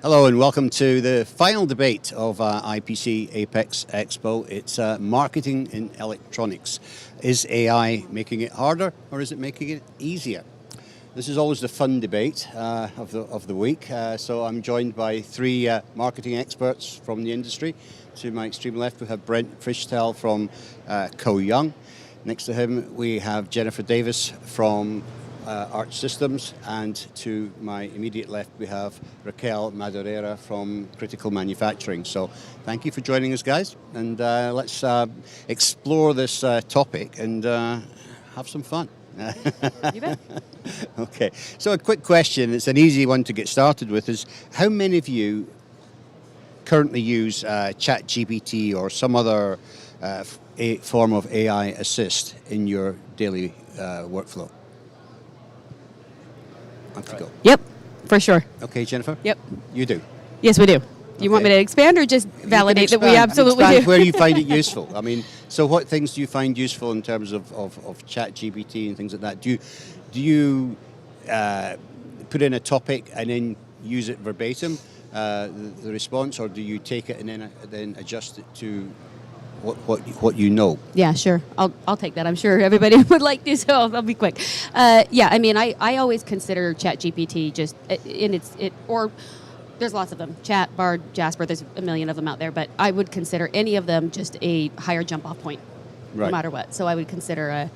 Hello and welcome to the final debate of IPC Apex Expo. It's marketing in electronics. Is AI making it harder or is it making it easier? This is always the fun debate of the week. So I'm joined by three marketing experts from the industry. To my extreme left we have Brent Frischtel from Co-Young. Next to him we have Jennifer Davis from Arch Systems, and to my immediate left we have Raquel Madureira from Critical Manufacturing. So thank you for joining us, guys, and let's explore this topic and have some fun. You bet. Okay, so a quick question, it's an easy one to get started with, is how many of you currently use ChatGPT or some other form of AI assist in your daily workflow? Go. Yep, for sure. Okay, Jennifer? Yep. You do? Yes, we do. Do you want me to expand or just validate that we absolutely do? Where you find it useful. I mean, so what things do you find useful in terms of ChatGPT and things like that? Do you put in a topic and then use it verbatim, the response, or do you take it and then adjust it to what you know? Yeah, sure. I'll take that. I'm sure everybody would like to, so I'll be quick. Yeah, I mean, I always consider ChatGPT just or there's lots of them. Chat, Bard, Jasper, there's a million of them out there, but I would consider any of them just a higher jump-off point, no matter what. So I would consider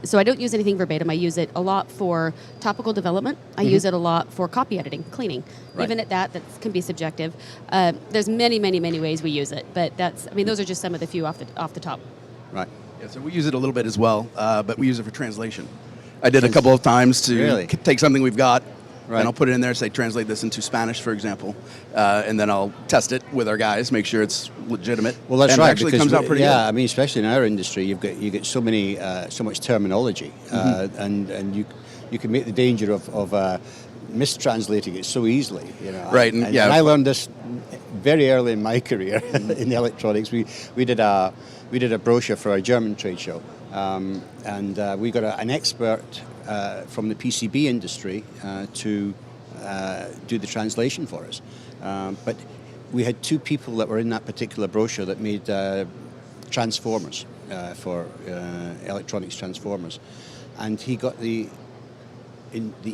so I don't use anything verbatim. I use it a lot for topical development. I use it a lot for copy editing, cleaning. Right. Even at that can be subjective. There's many, many, many ways we use it, but those are just some of the few off the top. Right. Yeah, so we use it a little bit as well, but we use it for translation. I did a couple of times to take something we've got, and I'll put it in there, say translate this into Spanish, for example, and then I'll test it with our guys, make sure it's legitimate. Well, that's and right. It actually comes out pretty good. I mean, especially in our industry, you get so much terminology, and you can make the danger of mistranslating it so easily. You know. Right. And I learned this very early in my career in electronics. We did a brochure for a German trade show, and we got an expert from the PCB industry to do the translation for us. But we had two people that were in that particular brochure that made transformers for electronics transformers, and he got the what do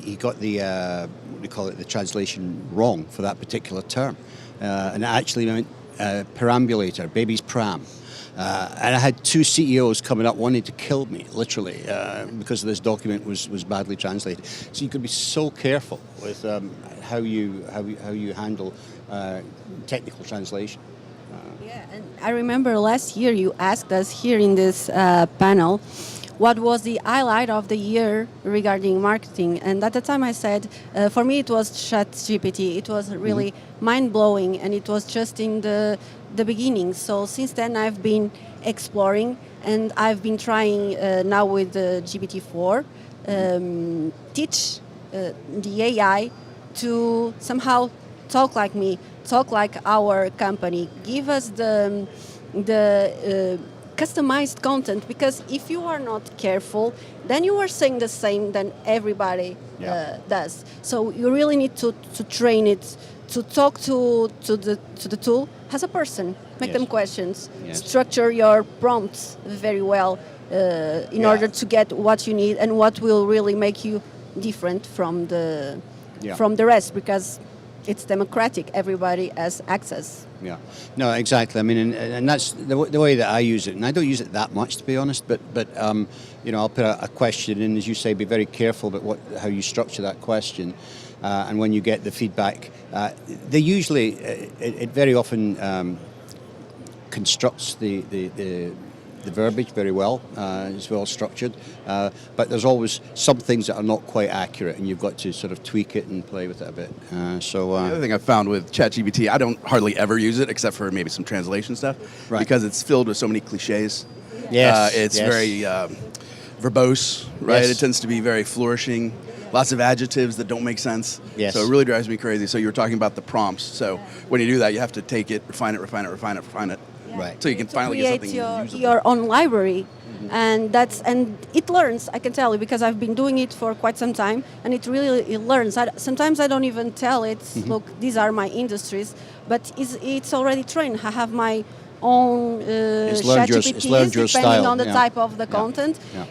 you call it, the translation wrong for that particular term, and it actually meant perambulator, baby's pram. And I had two CEOs coming up wanting to kill me, literally, because this document was badly translated. So you could be so careful with how you handle technical translation. Yeah, and I remember last year you asked us here in this panel what was the highlight of the year regarding marketing, and at the time I said, for me it was ChatGPT. It was really mind-blowing, and it was just in the beginning. So since then I've been exploring, and I've been trying now with the GPT-4 teach the AI to somehow talk like me, talk like our company, give us the customized content, because if you are not careful, then you are saying the same than everybody does. So you really need to train it to talk to the tool as a person, make them questions, structure your prompts very well in order to get what you need and what will really make you different from the rest, because it's democratic. Everybody has access. Yeah, no, exactly. I mean, and that's the way that I use it, and I don't use it that much, to be honest. But I'll put a question in, as you say, be very careful about how you structure that question, and when you get the feedback, they usually, it very often constructs the verbiage very well. It's well structured, but there's always some things that are not quite accurate, and you've got to sort of tweak it and play with it a bit. The other thing I've found with ChatGPT, I don't hardly ever use it except for maybe some translation stuff, because it's filled with so many cliches. It's very verbose, right? It tends to be very flourishing. Lots of adjectives that don't make sense. So it really drives me crazy. So you were talking about the prompts. So when you do that, you have to take it, refine it, Right. So you can finally get something usable. your own library. And it learns. I can tell you because I've been doing it for quite some time, and it learns. Sometimes I don't even tell it. Look, these are my industries, but it's already trained. I have my own It's learned your depending style. on the Yeah. type of the content. Yeah.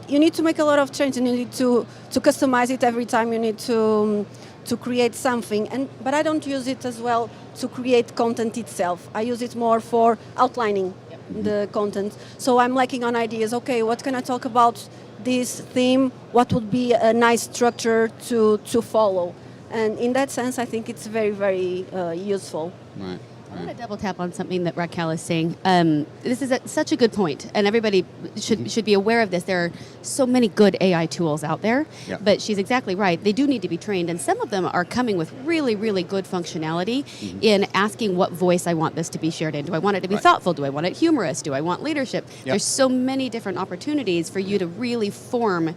You need to make a lot of change, and you need to customize it every time. You need to create something, but I don't use it as well to create content itself. I use it more for outlining the content. So I'm lacking on ideas. Okay, what can I talk about this theme? What would be a nice structure to follow? And in that sense, I think it's very, very useful. Right. I want to double tap on something that Raquel is saying. This is such a good point, and everybody should be aware of this. There are so many good AI tools out there, but she's exactly right. They do need to be trained, and some of them are coming with really, really good functionality in asking what voice I want this to be shared in. Do I want it to be thoughtful? Do I want it humorous? Do I want leadership? There's so many different opportunities for you to really form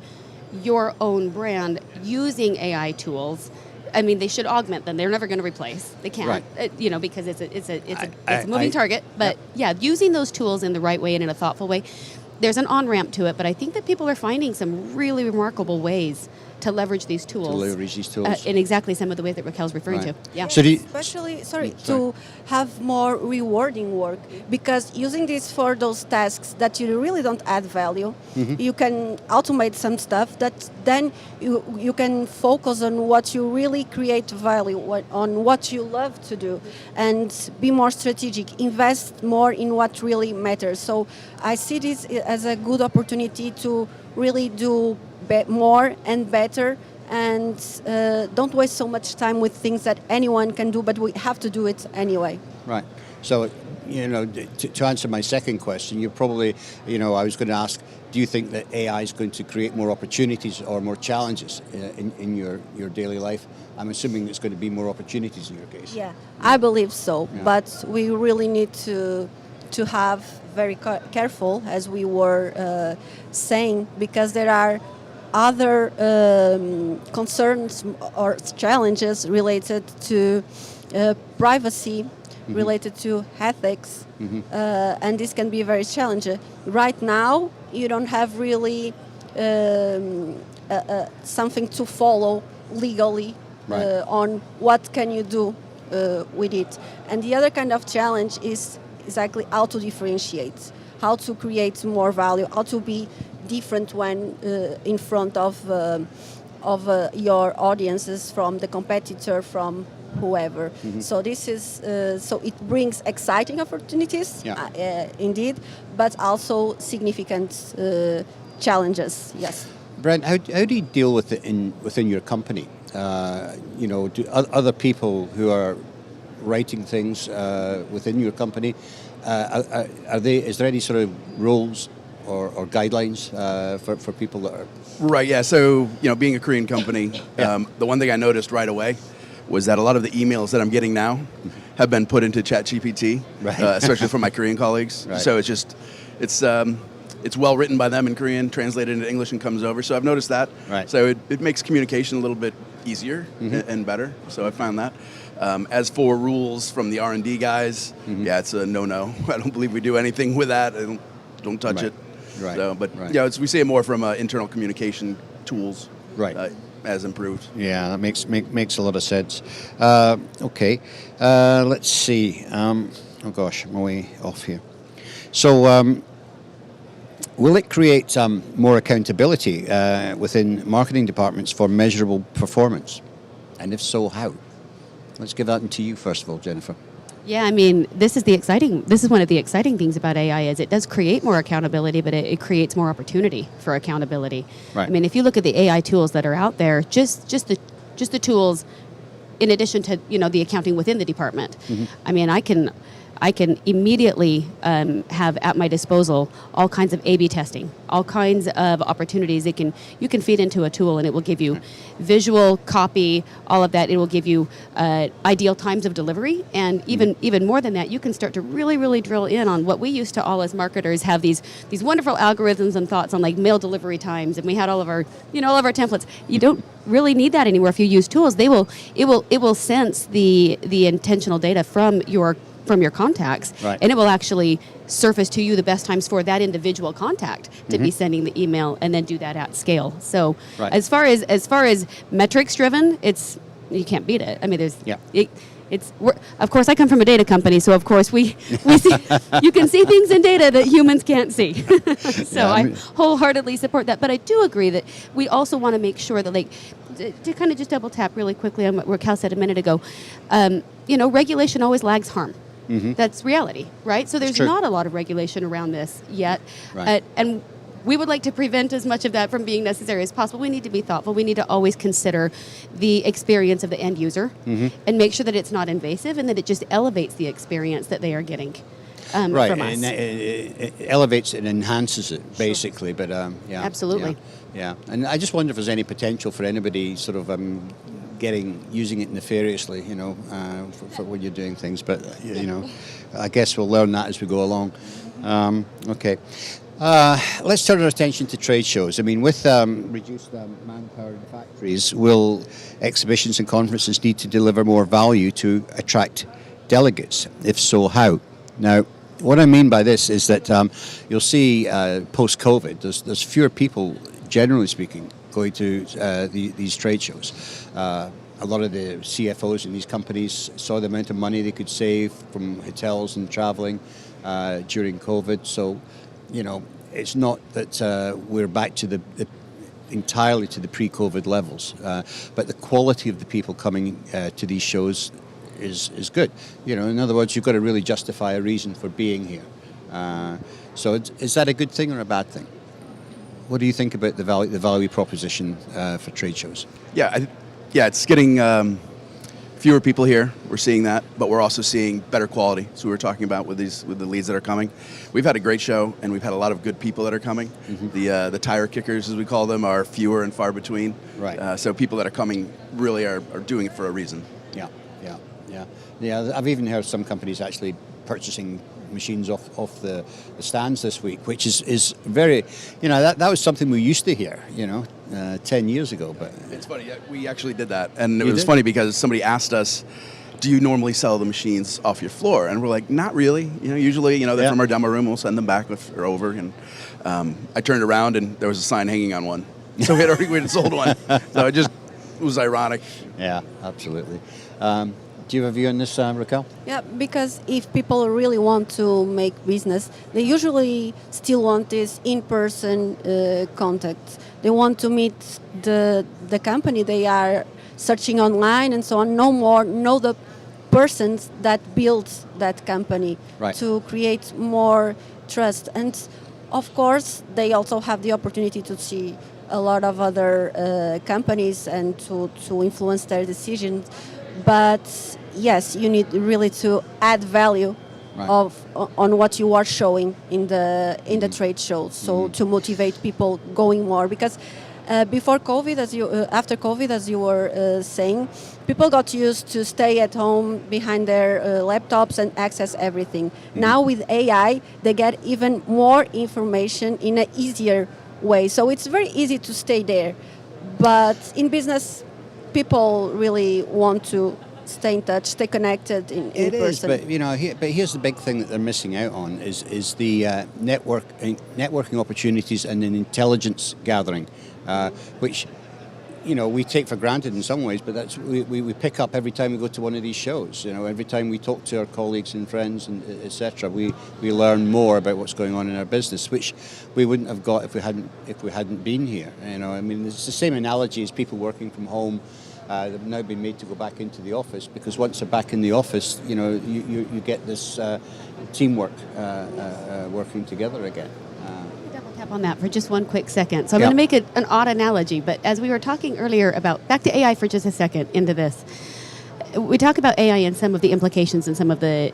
your own brand using AI tools. I mean, they should augment them. They're never going to replace. They can't, because it's a moving target. But using those tools in the right way and in a thoughtful way, there's an on-ramp to it. But I think that people are finding some really remarkable ways to leverage these tools. In exactly some of the ways that Raquel's referring to. Yeah. So Especially, to have more rewarding work, because using this for those tasks that you really don't add value, you can automate some stuff that then you can focus on what you really create value, on what you love to do, and be more strategic, invest more in what really matters. So I see this as a good opportunity to really do more and better, and don't waste so much time with things that anyone can do, but we have to do it anyway. Right. So, to answer my second question, you probably, I was going to ask, do you think that AI is going to create more opportunities or more challenges in your daily life? I'm assuming it's going to be more opportunities in your case. Yeah, I believe so, but we really need to have very careful, as we were saying, because there are other concerns or challenges related to privacy, related to ethics, and this can be very challenging. Right now, you don't have really something to follow legally on what can you do with it. And the other kind of challenge is exactly how to differentiate, how to create more value, how to be different when in front of your audiences, from the competitor, from whoever. So this is so it brings exciting opportunities, indeed, but also significant challenges. Yes. Brent, how do you deal with it within your company? Do other people who are writing things within your company, is there any sort of rules or guidelines for people that are... Right, yeah. So, being a Korean company, the one thing I noticed right away was that a lot of the emails that I'm getting now have been put into ChatGPT, especially from my Korean colleagues. Right. So it's well written by them in Korean, translated into English, and comes over. So I've noticed that. Right. So it makes communication a little bit easier and better. So I found that. As for rules from the R&D guys, it's a no-no. I don't believe we do anything with that. Don't touch it. Right. So, but we see it more from internal communication tools. Right. As improved. Yeah, that makes a lot of sense. Okay, let's see. Oh gosh, I'm way off here. So, will it create more accountability within marketing departments for measurable performance? And if so, how? Let's give that to you first of all, Jennifer. Yeah, I mean, this is one of the exciting things about AI is it does create more accountability, but it creates more opportunity for accountability. Right. I mean, if you look at the AI tools that are out there, just the tools, in addition to the accounting within the department. I mean, I can immediately have at my disposal all kinds of A/B testing, all kinds of opportunities. You can feed into a tool and it will give you visual, copy, all of that. It will give you ideal times of delivery, and even more than that, you can start to really, really drill in on what we used to all as marketers have these wonderful algorithms and thoughts on, like mail delivery times, and we had all of our templates. You don't really need that anymore if you use tools. It will sense the intentional data from from your contacts, Right. and it will actually surface to you the best times for that individual contact to be sending the email, and then do that at scale. So Right. as far as metrics driven, you can't beat it. I mean, of course, I come from a data company, so of course we see, you can see things in data that humans can't see. So I wholeheartedly support that. But I do agree that we also want to make sure that, like, to kind of just double tap really quickly on what Raquel said a minute ago, regulation always lags harm. That's reality, right? So there's not a lot of regulation around this yet. Right. And we would like to prevent as much of that from being necessary as possible. We need to be thoughtful. We need to always consider the experience of the end user and make sure that it's not invasive and that it just elevates the experience that they are getting from us. And it elevates and enhances it, basically. But yeah. Absolutely. Yeah. And I just wonder if there's any potential for anybody sort of using it nefariously, for when you're doing things. But, I guess we'll learn that as we go along. Okay. Let's turn our attention to trade shows. I mean, with reduced manpower in factories, will exhibitions and conferences need to deliver more value to attract delegates? If so, how? Now, what I mean by this is that you'll see post-COVID, there's fewer people, generally speaking, going to these trade shows. A lot of the CFOs in these companies saw the amount of money they could save from hotels and traveling during COVID. So, it's not that we're back to entirely to the pre-COVID levels, but the quality of the people coming to these shows is good. In other words, you've got to really justify a reason for being here. So is that a good thing or a bad thing? What do you think about the value proposition for trade shows? Yeah, it's getting fewer people here. We're seeing that, but we're also seeing better quality. So we were talking about with the leads that are coming. We've had a great show, and we've had a lot of good people that are coming. The tire kickers, as we call them, are fewer and far between. Right. So people that are coming really are doing it for a reason. Yeah. I've even heard some companies actually purchasing machines off the stands this week, which is very, that was something we used to hear, 10 years ago. But it's funny, we actually did that, and it was funny because somebody asked us, do you normally sell the machines off your floor? And we're like, not really. Usually, they're from our demo room. We'll send them back or over. And I turned around and there was a sign hanging on one, so we had sold one. So it was ironic. Yeah, absolutely. Do you have a view on this, Raquel? Yeah, because if people really want to make business, they usually still want this in-person contact. They want to meet the company they are searching online and so on. Know the persons that build that company, right, to create more trust. And of course, they also have the opportunity to see a lot of other companies and to influence their decisions. But yes, you need really to add value on what you are showing in the trade shows, so to motivate people going more. Because before COVID, after COVID, as you were saying, people got used to stay at home behind their laptops and access everything. Now with AI, they get even more information in an easier way. So it's very easy to stay there. But in business, people really want to stay in touch, stay connected in person. It is, but here's the big thing that they're missing out on is the networking opportunities and an intelligence gathering, which we take for granted in some ways, but that's we pick up every time we go to one of these shows. Every time we talk to our colleagues and friends and etc., we learn more about what's going on in our business, which we wouldn't have got if we hadn't been here. It's the same analogy as people working from home. They've now been made to go back into the office, because once they're back in the office, you get this teamwork working together again. Double tap on that for just one quick second. So I'm going to make an odd analogy, but as we were talking earlier about, back to AI for just a second into this, we talk about AI and some of the implications and some of the,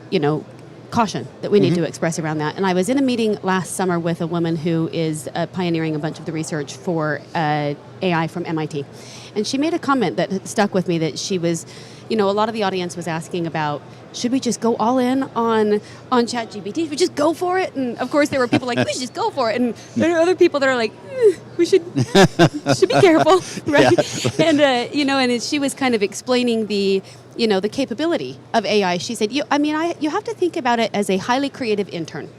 caution that we need to express around that. And I was in a meeting last summer with a woman who is pioneering a bunch of the research for AI from MIT. And she made a comment that stuck with me, that she was, a lot of the audience was asking about, should we just go all in on ChatGPT? Should we just go for it? And of course there were people like, we should just go for it. And there are other people that are like, we should be careful, right? Yeah. And, and she was kind of explaining the the capability of AI, she said, you have to think about it as a highly creative intern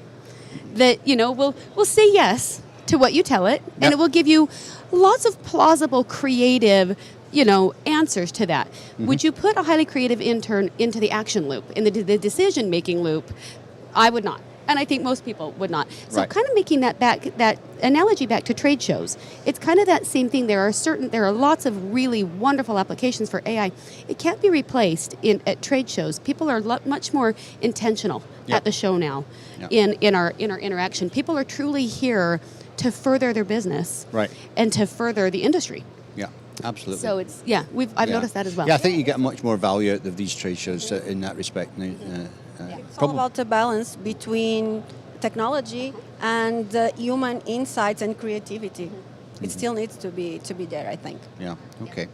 that, will say yes to what you tell it, and it will give you lots of plausible, creative, answers to that. Mm-hmm. Would you put a highly creative intern into the action loop, in the decision-making loop? I would not. And I think most people would not. So kind of making that analogy back to trade shows, it's kind of that same thing. There are lots of really wonderful applications for AI. It can't be replaced at trade shows. People are much more intentional at the show now in our interaction. People are truly here to further their business and to further the industry. Yeah, absolutely. So it's, I've noticed that as well. Yeah, I think you get much more value out of these trade shows in that respect. It's all about the balance between technology and human insights and creativity. Mm-hmm. It still needs to be there, I think. Yeah. Okay.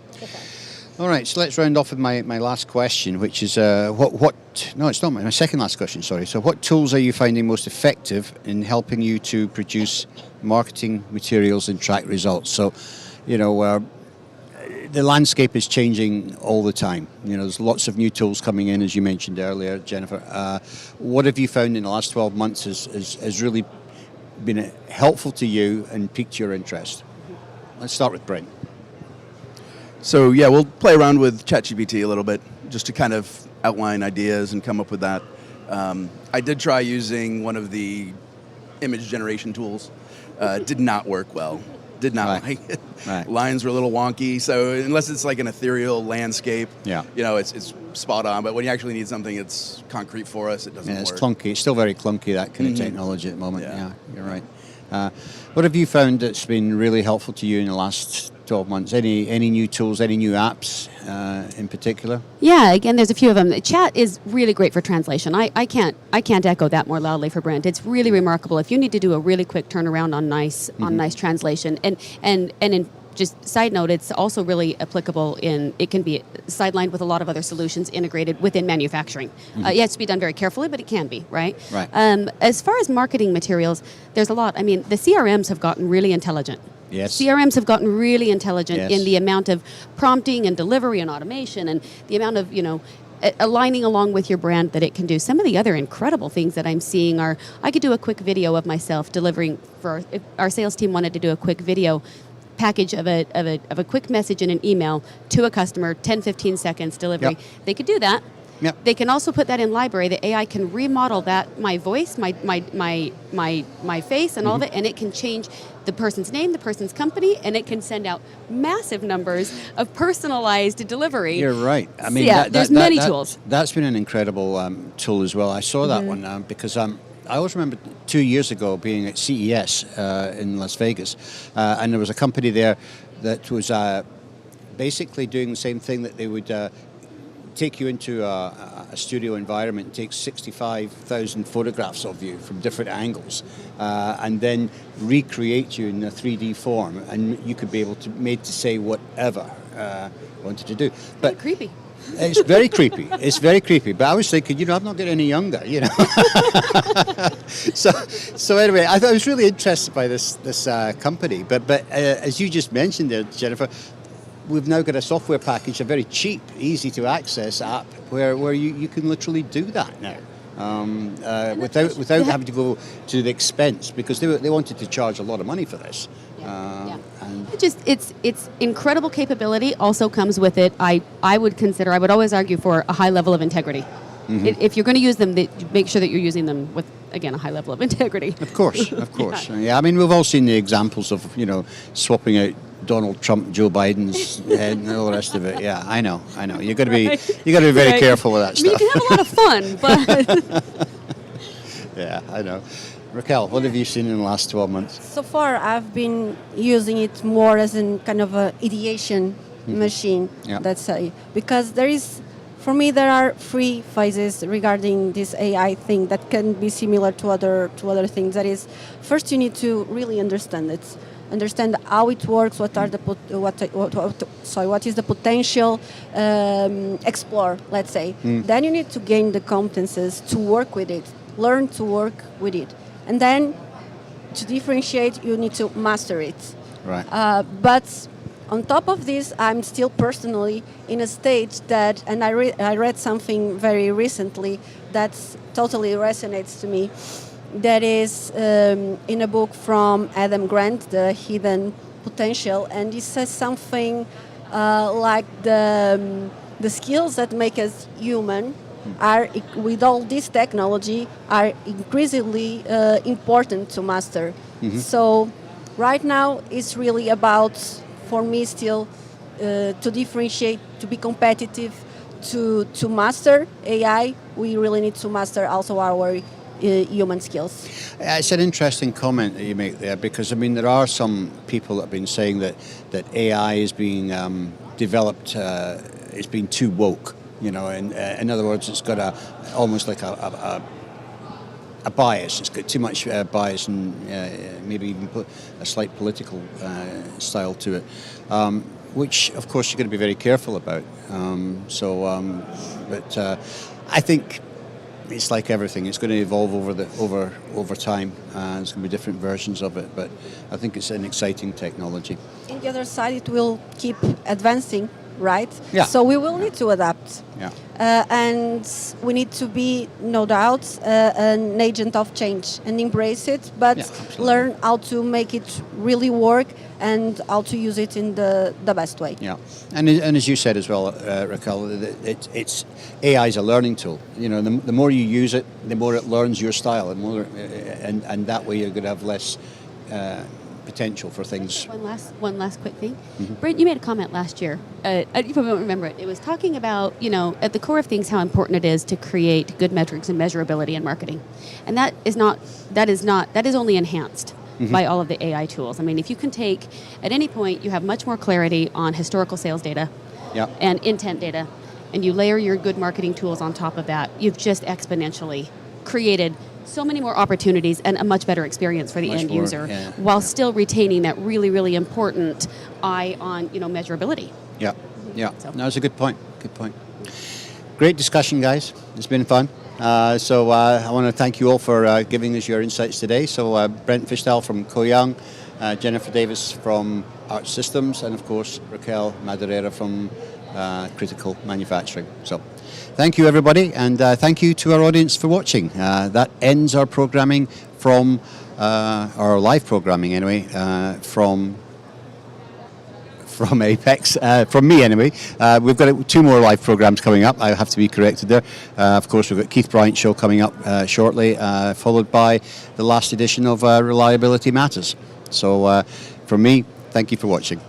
All right. So let's round off with my last question, which is what? No, it's not my second last question. Sorry. So, what tools are you finding most effective in helping you to produce marketing materials and track results? So, the landscape is changing all the time. There's lots of new tools coming in, as you mentioned earlier, Jennifer. What have you found in the last 12 months has really been helpful to you and piqued your interest? Let's start with Brent. So we'll play around with ChatGPT a little bit, just to kind of outline ideas and come up with that. I did try using one of the image generation tools. Did not work well. Did not like it. Right. Lines were a little wonky, so unless it's like an ethereal landscape, it's spot on. But when you actually need something that's concrete for us, it doesn't work. It's clunky. It's still very clunky, that kind of technology at the moment. Yeah, you're right. What have you found that's been really helpful to you in the last 12 months? Any new tools, any new apps in particular? Yeah, again, there's a few of them. Chat is really great for translation. I can't echo that more loudly for Brent. It's really remarkable. If you need to do a really quick turnaround on nice translation, and in just side note, it's also really applicable it can be sidelined with a lot of other solutions integrated within manufacturing. It has to be done very carefully, but it can be, right? Right. As far as marketing materials, there's a lot. I mean, the CRMs have gotten really intelligent. Yes. CRMs have gotten really intelligent in the amount of prompting and delivery and automation and the amount of, aligning along with your brand that it can do. Some of the other incredible things that I'm seeing are, I could do a quick video of myself delivering if our sales team wanted to do a quick video package of a quick message in an email to a customer, 10-15 seconds delivery. Yep. They could do that. Yep. They can also put that in library. The AI can remodel that, my voice, my face, and all of it, and it can change the person's name, the person's company, and it can send out massive numbers of personalized delivery. You're right. I mean, there's many tools. That's been an incredible tool as well. I saw that one because I always remember 2 years ago being at CES in Las Vegas, and there was a company there that was basically doing the same thing, that they would take you into a studio environment and take 65,000 photographs of you from different angles, and then recreate you in a 3D form, and you could be able to say whatever you wanted to do. But creepy. It's very creepy. It's very creepy. But I was thinking, I'm not getting any younger, So anyway, I was really interested by this company. But as you just mentioned there, Jennifer, we've now got a software package, a very cheap, easy to access app where you can literally do that now. Without having to go to the expense, because they wanted to charge a lot of money for this. And it's incredible capability. Also comes with it, I would always argue for a high level of integrity. If you're going to use them, make sure that you're using them with, again, a high level of integrity. Of course. Yeah, I mean, we've all seen the examples of swapping out Donald Trump, Joe Biden's head, and all the rest of it. Yeah, I know. You've got to be very careful with that stuff. You can have a lot of fun, but yeah, I know. Raquel, what have you seen in the last 12 months? So far, I've been using it more as a kind of a ideation machine. Yeah. That's because for me, there are three phases regarding this AI thing that can be similar to other things. That is, first you need to really understand it. Understand how it works. What is the potential? Explore, let's say. Then you need to gain the competences to work with it, learn to work with it, and then to differentiate, you need to master it. Right. But On top of this, I'm still personally in a stage that, and I read something very recently that totally resonates to me. That is in a book from Adam Grant, The Hidden Potential, and he says something like the skills that make us human are, with all this technology, are increasingly important to master. So right now it's really about, for me still, to differentiate, to be competitive, to master AI, we really need to master also our human skills. It's an interesting comment that you make there, because I mean there are some people that have been saying that AI is being developed, it's being too woke. You know, and in other words, it's got almost like a bias. It's got too much bias and maybe even put a slight political style to it, which of course you're going to be very careful about. But I think it's like everything. It's going to evolve over time. There's going to be different versions of it, but I think it's an exciting technology. On the other side, it will keep advancing, right? Yeah. So we will need to adapt. Yeah. And we need to be, no doubt, an agent of change and embrace it, but learn how to make it really work and how to use it in the best way. Yeah, and as you said as well, Raquel, it's AI is a learning tool. You know, the more you use it, the more it learns your style, and that way you're going to have less potential for things. One last quick thing. Brent, you made a comment last year. You probably won't remember it. It was talking about, you know, at the core of things, how important it is to create good metrics and measurability in marketing, and that is only enhanced by all of the AI tools. I mean, if you can take, at any point, you have much more clarity on historical sales data and intent data, and you layer your good marketing tools on top of that, you've just exponentially created so many more opportunities and a much better experience for the end user, while still retaining that really, really important eye on, you know, measurability. So. No, it's a good point. Great discussion, guys. It's been fun. So I want to thank you all for giving us your insights today. So Brent Fishtel from Koyoung, Jennifer Davis from Arch Systems, and of course Raquel Madureira from Critical Manufacturing. So thank you, everybody, and thank you to our audience for watching. That ends our programming from our live programming anyway, from Apex, from me anyway. We've got 2 more live programs coming up. I have to be corrected there. Of course, we've got Keith Bryant's show coming up shortly, followed by the last edition of Reliability Matters. So from me, thank you for watching.